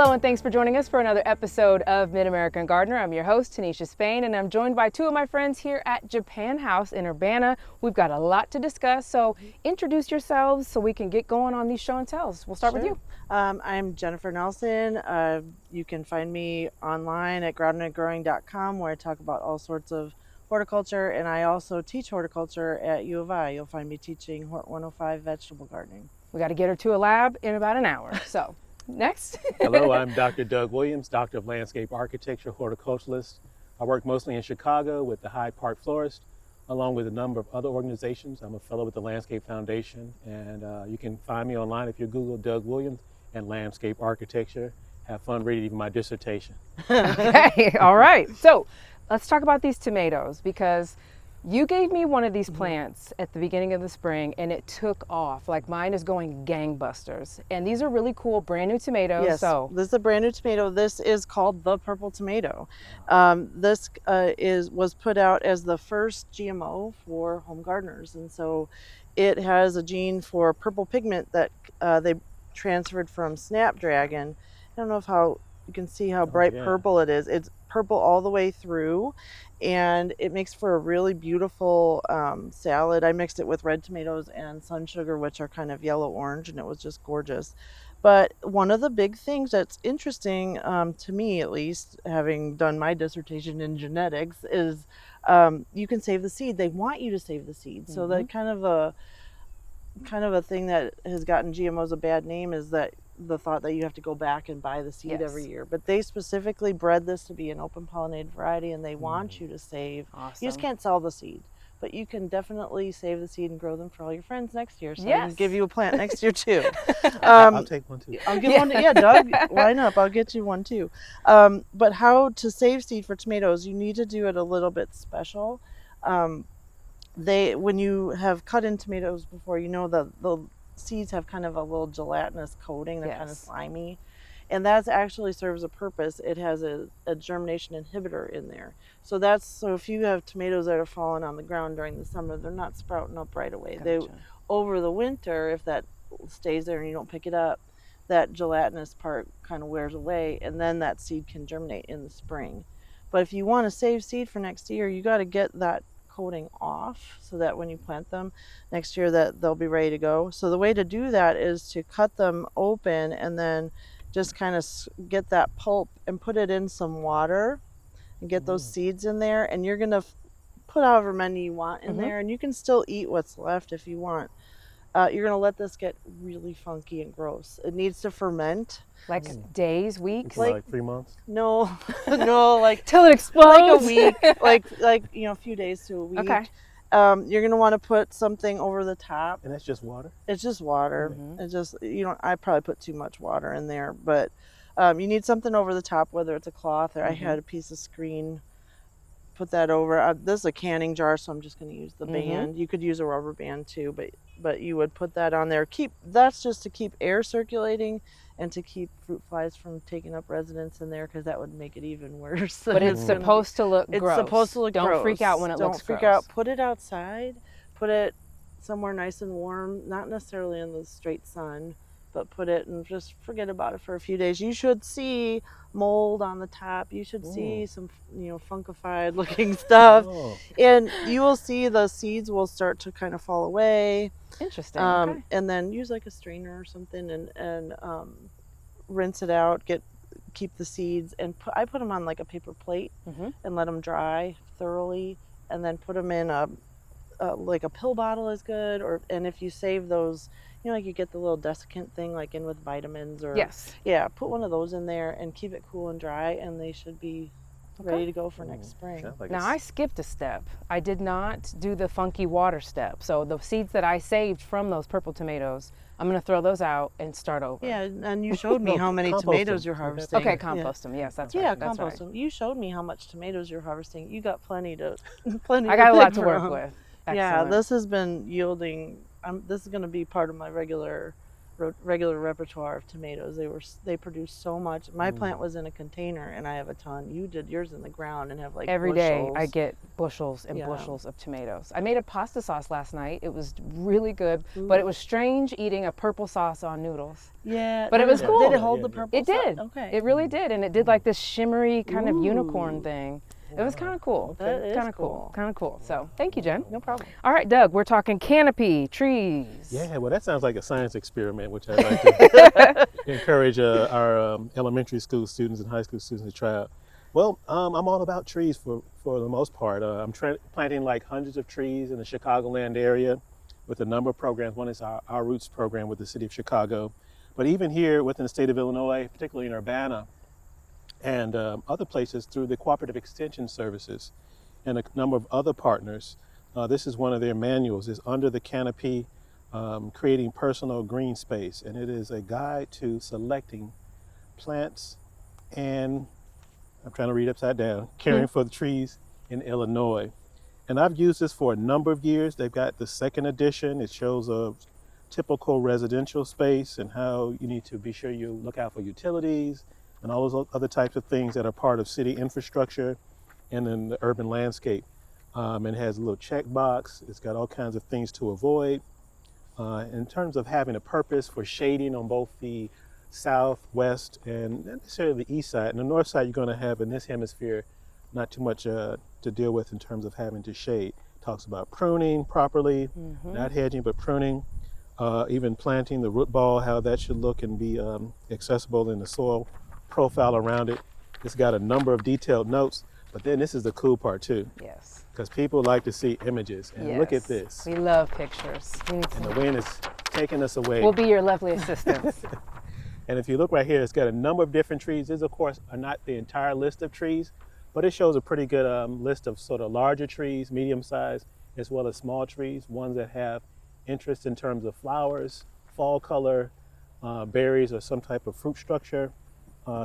Hello and thanks for joining us for another episode of Mid-American Gardener. I'm your host, Tanisha Spain, and I'm joined by two of my friends here at Japan House in Urbana. We've got a lot to discuss, so introduce yourselves so we can get going on these show and tells. We'll start with you. I'm Jennifer Nelson. You can find me online at groundedgrowing.com, where I talk about all sorts of horticulture, and I also teach horticulture at U of I. You'll find me teaching Hort 105 vegetable gardening. We got to get her to a lab in about an hour, so next. Hello, I'm Dr. Doug Williams, Doctor of Landscape Architecture, horticulturalist. I work mostly in Chicago with the Hyde Park Florist, along with a number of other organizations. I'm a fellow with the Landscape Foundation, and you can find me online if you Google Doug Williams and Landscape Architecture. Have fun reading my dissertation. Okay, all right. So let's talk about these tomatoes, because you gave me one of these plants at the beginning of the spring and it took off. Like, mine is going gangbusters. And these are really cool brand new tomatoes. Yes, So this is a brand new tomato. This is called the purple tomato. This was put out as the first GMO for home gardeners, and so it has a gene for purple pigment that they transferred from Snapdragon. I don't know how you can see how bright purple it is. It's purple all the way through, and it makes for a really beautiful salad. I mixed it with red tomatoes and sun sugar, which are kind of yellow orange, and it was just gorgeous. But one of the big things that's interesting, to me at least, having done my dissertation in genetics, is you can save the seed. They want you to save the seed. So that kind of a thing that has gotten GMOs a bad name is that the thought that you have to go back and buy the seed every year. But they specifically bred this to be an open pollinated variety, and they want you to save. awesome. You just can't sell the seed, but you can definitely save the seed and grow them for all your friends next year. So I can give you a plant next year too. I'll take one too. I'll give one to, yeah, Doug, line up. I'll get you one too. But how to save seed for tomatoes, you need to do it a little bit special. When you have cut in tomatoes before, you know the seeds have kind of a little gelatinous coating. They're kind of slimy, and that actually serves a purpose. It has a germination inhibitor in there. So if you have tomatoes that are falling on the ground during the summer, they're not sprouting up right away. Gotcha. Over the winter, if that stays there and you don't pick it up, that gelatinous part kind of wears away, and then that seed can germinate in the spring. But if you want to save seed for next year, you got to get that coating off so that when you plant them next year that they'll be ready to go. So the way to do that is to cut them open and then just kind of get that pulp and put it in some water and get those seeds in there, and you're going to put however many you want in there, and you can still eat what's left if you want. You're going to let this get really funky and gross. It needs to ferment. Like days, weeks? Like 3 months? No, no, like till it explodes? like a week, like a few days to a week. Okay. You're gonna want to put something over the top. And that's just water? It's just water. It's just, I probably put too much water in there, but you need something over the top, whether it's a cloth or I had a piece of screen. Put that over. This is a canning jar, so I'm just going to use the band. You could use a rubber band too, but you would put that on there. That's just to keep air circulating and to keep fruit flies from taking up residence in there, because that would make it even worse. But it's supposed to look gross. It's supposed to look gross. Don't freak out when it looks gross. Don't freak out. Put it outside. Put it somewhere nice and warm, not necessarily in the straight sun, but put it and just forget about it for a few days. You should see mold on the top. You should see some, funkified looking stuff. And you will see the seeds will start to kind of fall away. Interesting. Okay. And then use like a strainer or something and rinse it out, keep the seeds, and I put them on like a paper plate and let them dry thoroughly, and then put them in like a pill bottle is good, and if you save those, like you get the little desiccant thing like in with vitamins or put one of those in there and keep it cool and dry, and they should be ready to go for next spring. Now I skipped a step. I did not do the funky water step. So the seeds that I saved from those purple tomatoes, I'm going to throw those out and start over. Yeah, and you showed me how many tomatoes you're harvesting. Okay, compost them. Yes, that's right. Yeah, that's compost them. You showed me how much tomatoes you're harvesting. You got plenty. I got a lot to work with. Excellent. Yeah, this has been yielding. This is going to be part of my regular repertoire of tomatoes. They produce so much. My plant was in a container and I have a ton. You did yours in the ground and have like every day bushels. I get bushels and Yeah. bushels of tomatoes. I made a pasta sauce last night. It was really good, but it was strange eating a purple sauce on noodles. Yeah, But it was cool. Did it hold Yeah, the yeah. purple? It did. Okay. It really did, and it did like this shimmery kind of unicorn Ooh. thing. It was kind of cool. That is Kind of cool. Kind of cool. So thank you, Jen. No problem. All right, Doug, we're talking canopy, trees. Yeah, well, that sounds like a science experiment, which I'd like to encourage our elementary school students and high school students to try out. Well, I'm all about trees for the most part. I'm planting like hundreds of trees in the Chicagoland area with a number of programs. One is our Roots program with the city of Chicago. But even here within the state of Illinois, particularly in Urbana, and other places through the Cooperative Extension Services and a number of other partners. This is one of their manuals, is Under the Canopy, Creating Personal Green Space. And it is a guide to selecting plants and, I'm trying to read upside down, caring for the trees in Illinois. And I've used this for a number of years. They've got the second edition. It shows a typical residential space and how you need to be sure you look out for utilities and all those other types of things that are part of city infrastructure and in the urban landscape. It has a little check box. It's got all kinds of things to avoid. In terms of having a purpose for shading on both the south, west, and not necessarily the east side. And the north side, you're going to have in this hemisphere not too much to deal with in terms of having to shade. Talks about pruning properly, not hedging, but pruning. Even planting the root ball, how that should look and be accessible in the soil profile around it. It's got a number of detailed notes, but then this is the cool part too, Yes. because people like to see images. And look at this. We love pictures. We need And to- the wind is taking us away. We'll be your lovely assistants. And if you look right here, it's got a number of different trees. These, of course, are not the entire list of trees, but it shows a pretty good list of sort of larger trees, medium size, as well as small trees, ones that have interest in terms of flowers, fall color, berries, or some type of fruit structure.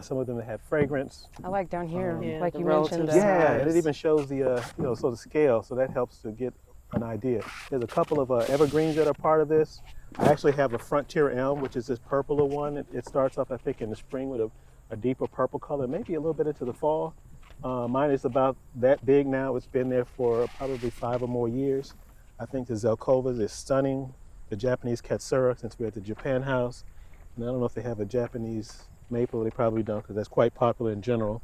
Some of them that have fragrance. I like down here, Yeah, like the you mentioned. relative Yeah, and it size. even shows the sort of scale, so that helps to get an idea. There's a couple of evergreens that are part of this. I actually have a frontier elm, which is this purpler one. It starts off, I think, in the spring with a deeper purple color, maybe a little bit into the fall. Mine is about that big now. It's been there for probably 5 or more years. I think the Zelkovas is stunning. The Japanese Katsura, since we're at the Japan House. And I don't know if they have a Japanese maple. They probably don't, because that's quite popular in general.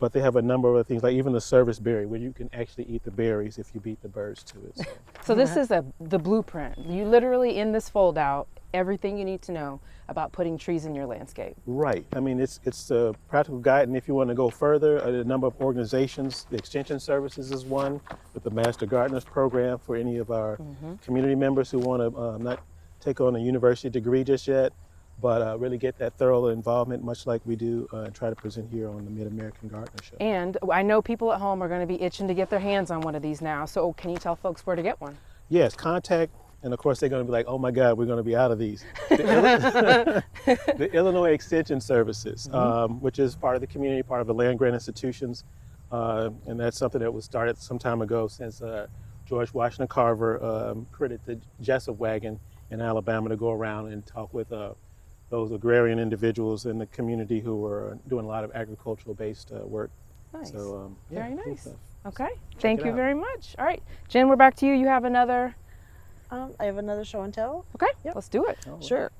But they have a number of other things, like even the service berry, where you can actually eat the berries if you beat the birds to it. So. So this is the blueprint. You literally, in this fold out, everything you need to know about putting trees in your landscape. Right. I mean, it's a practical guide, and if you want to go further, a number of organizations, the Extension Services is one, with the Master Gardeners program for any of our community members who want to not take on a university degree just yet, but really get that thorough involvement, much like we do and try to present here on the Mid-American Gardener Show. And I know people at home are going to be itching to get their hands on one of these now. So can you tell folks where to get one? Yes, contact, and of course they're going to be like, oh my God, we're going to be out of these. The Illinois Extension Services, which is part of the community, part of the land grant institutions, and that's something that was started some time ago since George Washington Carver created the Jessup Wagon in Alabama to go around and talk with those agrarian individuals in the community who were doing a lot of agricultural-based work. Nice. So, yeah, Very cool nice. stuff. Okay. Thank it you out. very much. All right. Jen, we're back to you. You have another. I have another show and tell. Okay. Yep. Let's do it. Sure.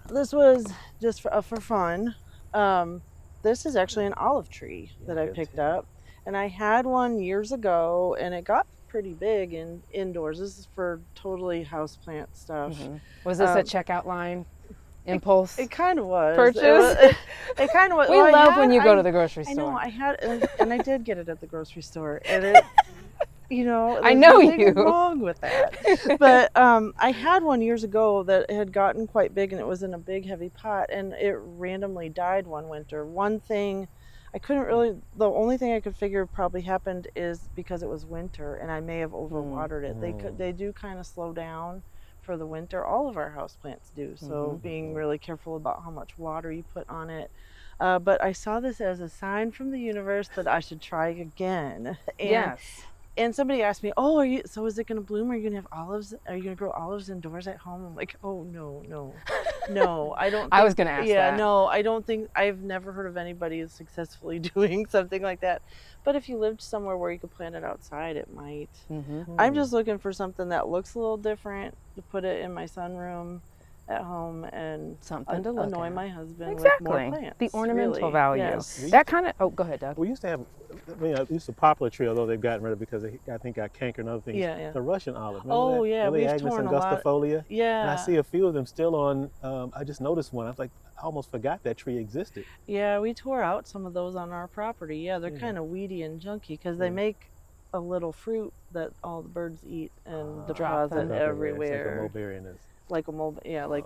This was just for fun. This is actually an olive tree that I good picked too. up, and I had one years ago, and it got pretty big indoors. This is for totally houseplant stuff. Was this a Um, checkout line impulse? It kind of was. Purchase? It kind of was. We well, I love had- when you go I- to the grocery I store. know. I had, and I did get it at the grocery store, and it. You know, I there's know nothing you. wrong with that. But I had one years ago that had gotten quite big, and it was in a big, heavy pot, and it randomly died one winter. One thing, the only thing I could figure probably happened is because it was winter, and I may have overwatered it. They do kind of slow down for the winter. All of our houseplants do. So being really careful about how much water you put on it. But I saw this as a sign from the universe that I should try again. And Yes. And somebody asked me, "Oh, so is it going to bloom? Are you going to have olives? Are you going to grow olives indoors at home?" I'm like, "Oh, no, No, I don't. I was think- gonna ask Yeah, that. no, I don't think I've never heard of anybody successfully doing something like that. But if you lived somewhere where you could plant it outside, it might. Mm-hmm. I'm just looking for something that looks a little different to put it in my sunroom at home and Something to look annoy at. my husband Exactly. with more plants. The ornamental really. value. Yes. That kind of. Oh, go ahead, Doug. We used to have, it's a poplar tree, although they've gotten rid of it because I think got canker and other things. Yeah, yeah. The Russian olive. Remember Oh, that? yeah, Lily we've Agnes torn a lot. angustifolia. Yeah. And I see a few of them still on. I just noticed one. I was like, I almost forgot that tree existed. Yeah, we tore out some of those on our property. Yeah, they're Yeah. kind of weedy and junky because they Yeah. make a little fruit that all the birds eat and Drop them. deposit everywhere. It's like a mulberry in this. Like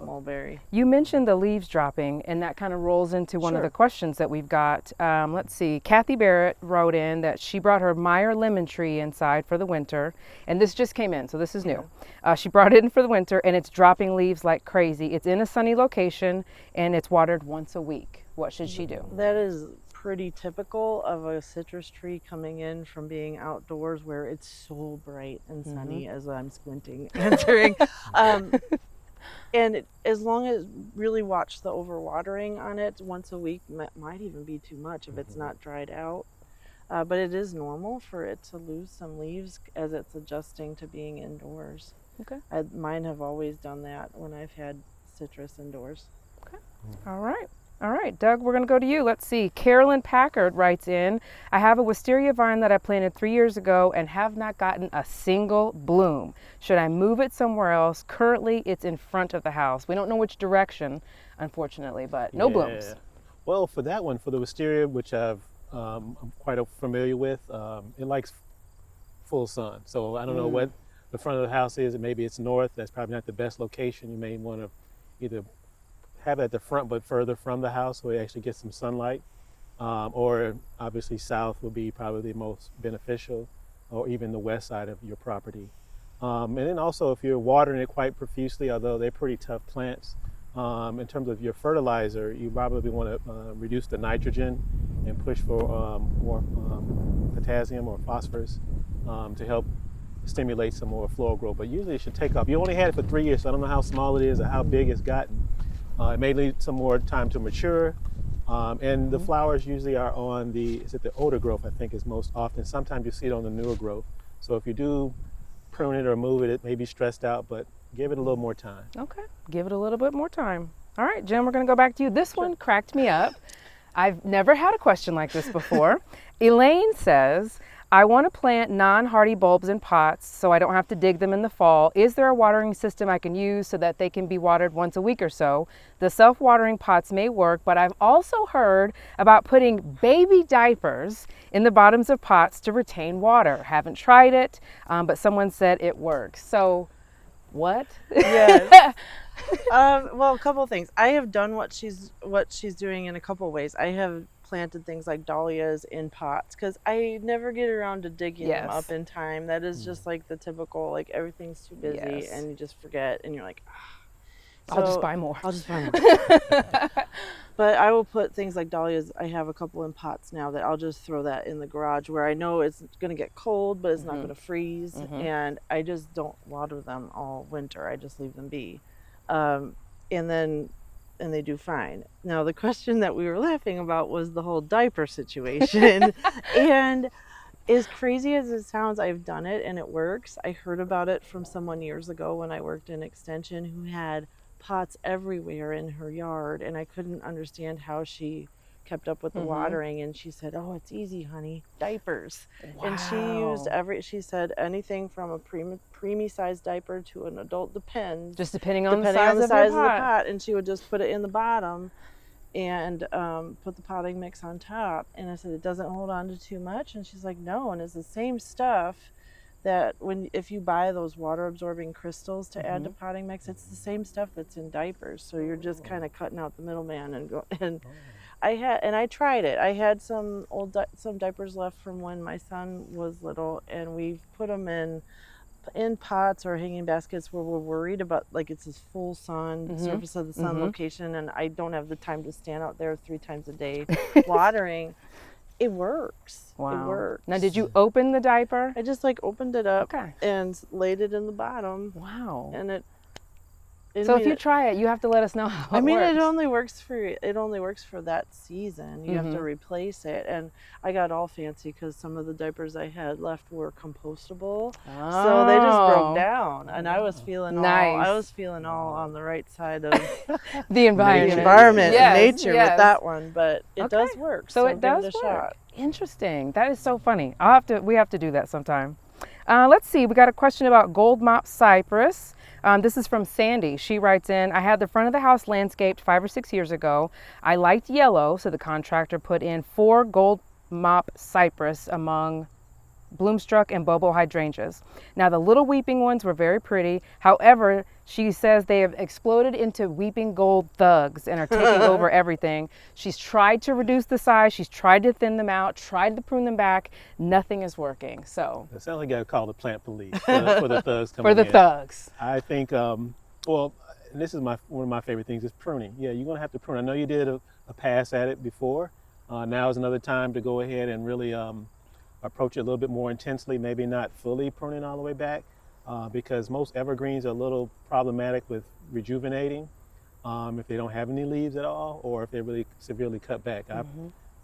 mulberry. You mentioned the leaves dropping, and that kind of rolls into one of Sure. the questions that we've got. Let's see. Kathy Barrett wrote in that she brought her Meyer lemon tree inside for the winter, and this just came in, so this is new. She brought it in for the winter, and it's dropping leaves like crazy. It's in a sunny location, and it's watered once a week. What should she do? That is pretty typical of a citrus tree coming in from being outdoors where it's so bright and sunny as I'm squinting answering. And as long as really watch the overwatering on it once a week, might even be too much if it's not dried out. But it is normal for it to lose some leaves as it's adjusting to being indoors. Okay. Mine have always done that when I've had citrus indoors. All right. All right, Doug, we're going to go to you. Let's see. Carolyn Packard writes in, I have a wisteria vine that I planted 3 years ago and have not gotten a single bloom. Should I move it somewhere else? Currently, it's in front of the house. We don't know which direction, unfortunately, but no blooms. Yeah. Well, for that one, for the wisteria, which I'm quite familiar with, it likes full sun. So I don't know what the front of the house is. Maybe it's north. That's probably not the best location. You may want to either have it at the front but further from the house so it actually gets some sunlight, or obviously south would be probably the most beneficial, or even the west side of your property. And then also if you're watering it quite profusely, although they're pretty tough plants, in terms of your fertilizer, you probably want to reduce the nitrogen and push for more potassium or phosphorus to help stimulate some more floral growth. But usually it should take off. You only had it for 3 years, so I don't know how small it is or how big it's gotten. It may need some more time to mature. And the flowers usually are on the older growth, I think is most often. Sometimes you see it on the newer growth. So if you do prune it or move it, it may be stressed out, but give it a little more time. Okay, give it a little bit more time. All right, Jim, we're going to go back to you. This one cracked me up. I've never had a question like this before. Elaine says, I want to plant non-hardy bulbs in pots so I don't have to dig them in the fall. Is there a watering system I can use so that they can be watered once a week or so? The self-watering pots may work, but I've also heard about putting baby diapers in the bottoms of pots to retain water. Haven't tried it, but someone said it works. So what? Yes. Well, a couple of things. I have done what she's doing in a couple of ways. I have planted things like dahlias in pots because I never get around to digging them Yes. up in time. That is just like the typical, like everything's too busy Yes. and you just forget and you're like, I'll just So, buy more. I'll just buy more. But I will put things like dahlias. I have a couple in pots now that I'll just throw that in the garage where I know it's going to get cold, but it's not going to freeze. And I just don't water them all winter. I just leave them be. And they do fine. Now, the question that we were laughing about was the whole diaper situation. And as crazy as it sounds, I've done it and it works. I heard about it from someone years ago when I worked in Extension who had pots everywhere in her yard, and I couldn't understand how she kept up with the watering. And she said, "Oh, it's easy, honey, diapers." And she used she said anything from a preemie sized diaper to an adult, depends Just depending on the depending size, on the of your pot. pot. And she would just put it in the bottom and put the potting mix on top. And I said, "It doesn't hold on to too much?" And she's like, "No." And it's the same stuff that if you buy those water absorbing crystals to add to potting mix, it's the same stuff that's in diapers. So you're just kind of cutting out the middleman and I tried it. I had some some diapers left from when my son was little, and we've put them in pots or hanging baskets where we're worried about, like, it's this full sun, surface of the sun location, and I don't have the time to stand out there 3 times a day watering. It works. Wow. It works. Now, did you open the diaper? I just opened it up Okay. and laid it in the bottom, Wow. and So if you try it, you have to let us know how I mean, it it works. only works for that season. You have to replace it, and I got all fancy because some of the diapers I had left were compostable, so they just broke Oh, down, and I was feeling nice. all on the right side of The environment. the environment Yes, and nature yes. with that one, but it Okay. does work. So it give does it a work. shot. Interesting. That is so funny. We have to do that sometime. Let's see. We got a question about gold mop cypress. This is from Sandy. She writes in, I had the front of the house landscaped 5 or 6 years ago. I liked yellow, so the contractor put in 4 gold mop cypress among bloomstruck and bobo hydrangeas. Now the little weeping ones were very pretty. However, she says they have exploded into weeping gold thugs and are taking over everything. She's tried to reduce the size, she's tried to thin them out, tried to prune them back. Nothing is working. So It sounds like you got to call the plant police for the thugs coming for the in. thugs. I think, well, and this is one of my favorite things is pruning. Yeah, you're going to have to prune. I know you did a pass at it before. Now is another time to go ahead and really approach it a little bit more intensely, maybe not fully pruning all the way back, because most evergreens are a little problematic with rejuvenating if they don't have any leaves at all, or if they're really severely cut back. I've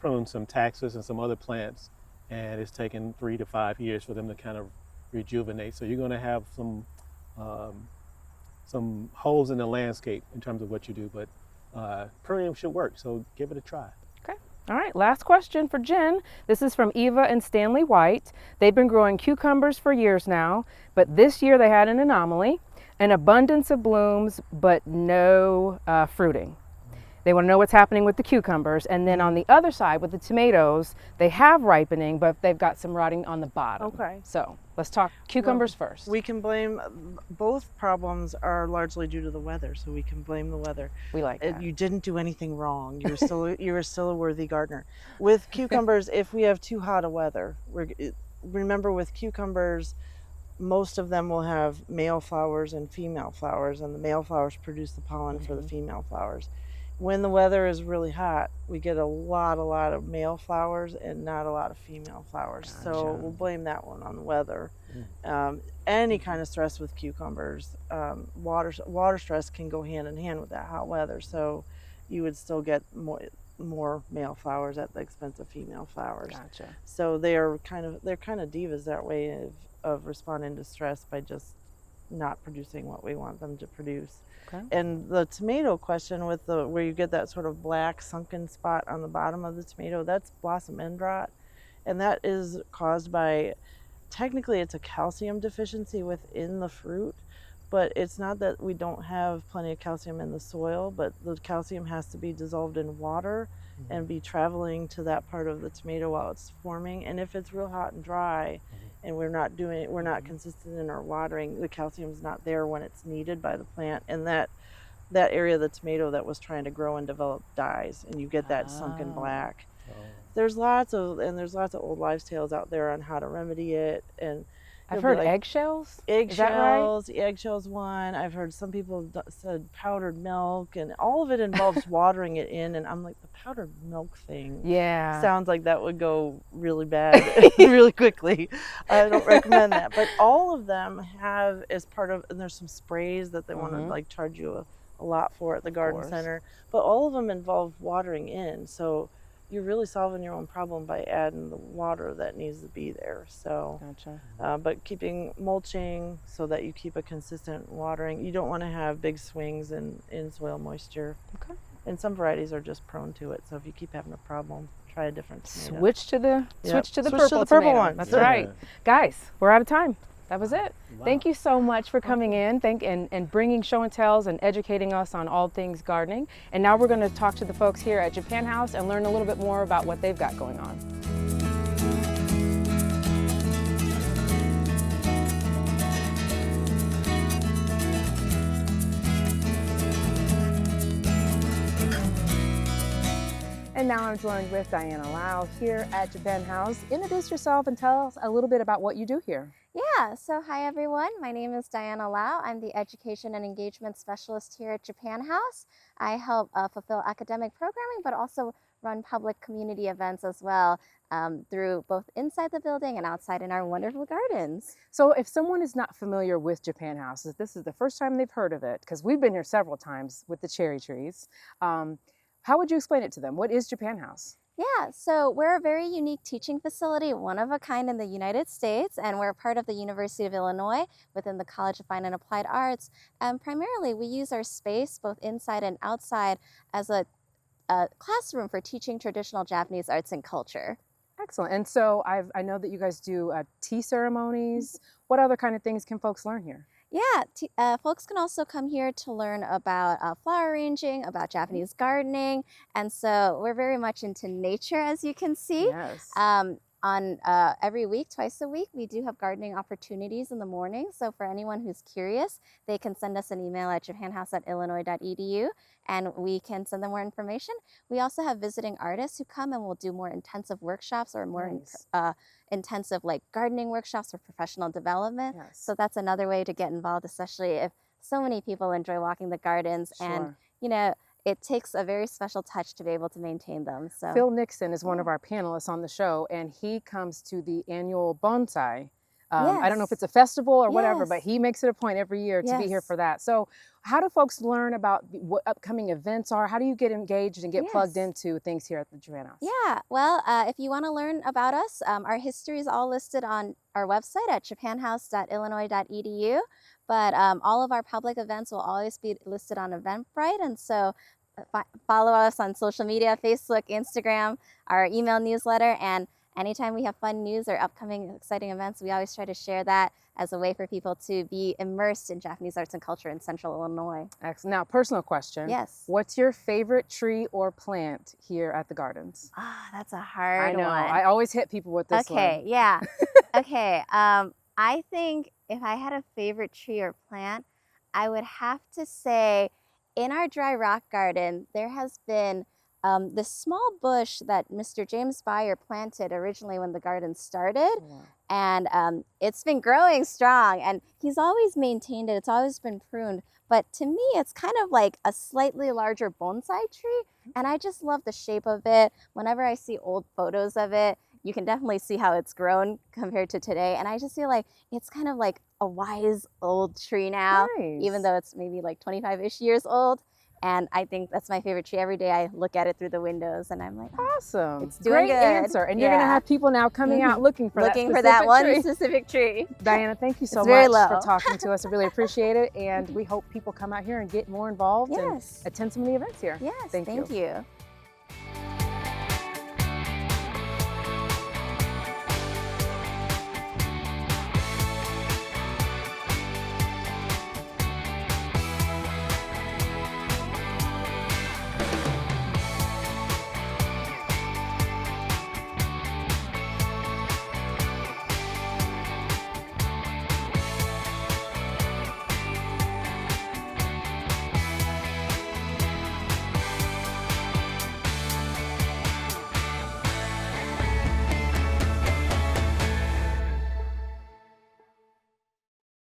pruned some taxus and some other plants, and it's taken 3 to 5 years for them to kind of rejuvenate. So you're going to have some holes in the landscape in terms of what you do, but pruning should work, so give it a try. All right, last question for Jen. This is from Eva and Stanley White. They've been growing cucumbers for years now, but this year they had an anomaly, an abundance of blooms, but no fruiting. They want to know what's happening with the cucumbers. And then on the other side with the tomatoes, they have ripening, but they've got some rotting on the bottom. Okay. So let's talk cucumbers first. We can blame, both problems are largely due to the weather, so we can blame the weather. We like that. You didn't do anything wrong. You were still a worthy gardener. With cucumbers, if we have too hot a weather, remember with cucumbers, most of them will have male flowers and female flowers, and the male flowers produce the pollen for the female flowers. When the weather is really hot, we get a lot of male flowers and not a lot of female flowers. Gotcha. So we'll blame that one on the weather. Any kind of stress with cucumbers, water stress can go hand in hand with that hot weather. So you would still get more male flowers at the expense of female flowers. Gotcha. So they're kind of divas that way of responding to stress by just not producing what we want them to produce. Okay. And the tomato question with where you get that sort of black sunken spot on the bottom of the tomato, that's blossom end rot. And that is caused by, technically it's a calcium deficiency within the fruit, but it's not that we don't have plenty of calcium in the soil, but the calcium has to be dissolved in water and be traveling to that part of the tomato while it's forming. And if it's real hot and dry, and we're not consistent in our watering, the calcium's not there when it's needed by the plant, and that area of the tomato that was trying to grow and develop dies, and you get that sunken black. There's lots of old wives' tales out there on how to remedy it, and I've heard eggshells. Eggshells, Is that right? the eggshell's one. I've heard some people said powdered milk, and all of it involves watering it in, and I'm like, the powdered milk thing sounds like that would go really bad really quickly. I don't recommend that. But all of them have, as part of, and there's some sprays that they want to like charge you a lot for at the garden center, but all of them involve watering in. So you're really solving your own problem by adding the water that needs to be there. So, Gotcha. but keeping mulching so that you keep a consistent watering. You don't want to have big swings in soil moisture. Okay. And some varieties are just prone to it. So if you keep having a problem, try a different tomato. Switch to the purple purple tomato. one. That's Yeah. right. Guys, we're out of time. That was it. Wow. Thank you so much for coming in and bringing show and tells and educating us on all things gardening. And now we're going to talk to the folks here at Japan House and learn a little bit more about what they've got going on. And now I'm joined with Diana Lau here at Japan House. Introduce yourself and tell us a little bit about what you do here. Yeah, so hi everyone. My name is Diana Lau. I'm the Education and Engagement Specialist here at Japan House. I help fulfill academic programming, but also run public community events as well, through both inside the building and outside in our wonderful gardens. So if someone is not familiar with Japan House, if this is the first time they've heard of it, because we've been here several times with the cherry trees, how would you explain it to them? What is Japan House? Yeah, so we're a very unique teaching facility, one of a kind in the United States, and we're part of the University of Illinois within the College of Fine and Applied Arts. And primarily, we use our space, both inside and outside, as a classroom for teaching traditional Japanese arts and culture. Excellent. And so I know that you guys do tea ceremonies. What other kind of things can folks learn here? Yeah, folks can also come here to learn about flower arranging, about Japanese gardening, and so we're very much into nature, as you can see. Yes. On every week, twice a week, we do have gardening opportunities in the morning. So for anyone who's curious, they can send us an email at japanhouse@illinois.edu and we can send them more information. We also have visiting artists who come and will do more intensive workshops or more Nice. intensive like gardening workshops or professional development. Yes. So that's another way to get involved, especially if so many people enjoy walking the gardens and, Sure. it takes a very special touch to be able to maintain them. So Phil Nixon is one of our panelists on the show, and he comes to the annual bonsai. I don't know if Yes. it's a festival or whatever, but Yes. he makes it a point every year to be here Yes. for that. So how do folks learn about what upcoming events are? How do you get engaged and get plugged Yes. into things here at the Japan House? Yeah, well, if you want to learn about us, our history is all listed on our website at japanhouse.illinois.edu. But all of our public events will always be listed on Eventbrite. And so follow us on social media, Facebook, Instagram, our email newsletter. And anytime we have fun news or upcoming exciting events, we always try to share that as a way for people to be immersed in Japanese arts and culture in Central Illinois. Excellent. Now, personal question. Yes. What's your favorite tree or plant here at the gardens? That's a hard I know. one. I always hit people with this Okay, one. yeah. Okay, I think if I had a favorite tree or plant, I would have to say in our dry rock garden, there has been this small bush that Mr. James Byer planted originally when the garden started. Yeah. And it's been growing strong and he's always maintained it. It's always been pruned. But to me, it's kind of like a slightly larger bonsai tree. And I just love the shape of it. Whenever I see old photos of it, you can definitely see how it's grown compared to today. And I just feel like it's kind of like a wise old tree now, even Nice. though it's maybe like 25-ish years old. And I think that's my favorite tree. Every day I look at it through the windows and I'm like, oh, Awesome. It's doing Great good. answer. And you're going to Yeah. have people now coming out looking for looking that for that specific one tree. specific tree. Diana, thank you so It's very much for low. talking to us. I really appreciate it. And we hope people come out here and get more involved Yes. and attend some of the events here. Yes, Thank you. thank you.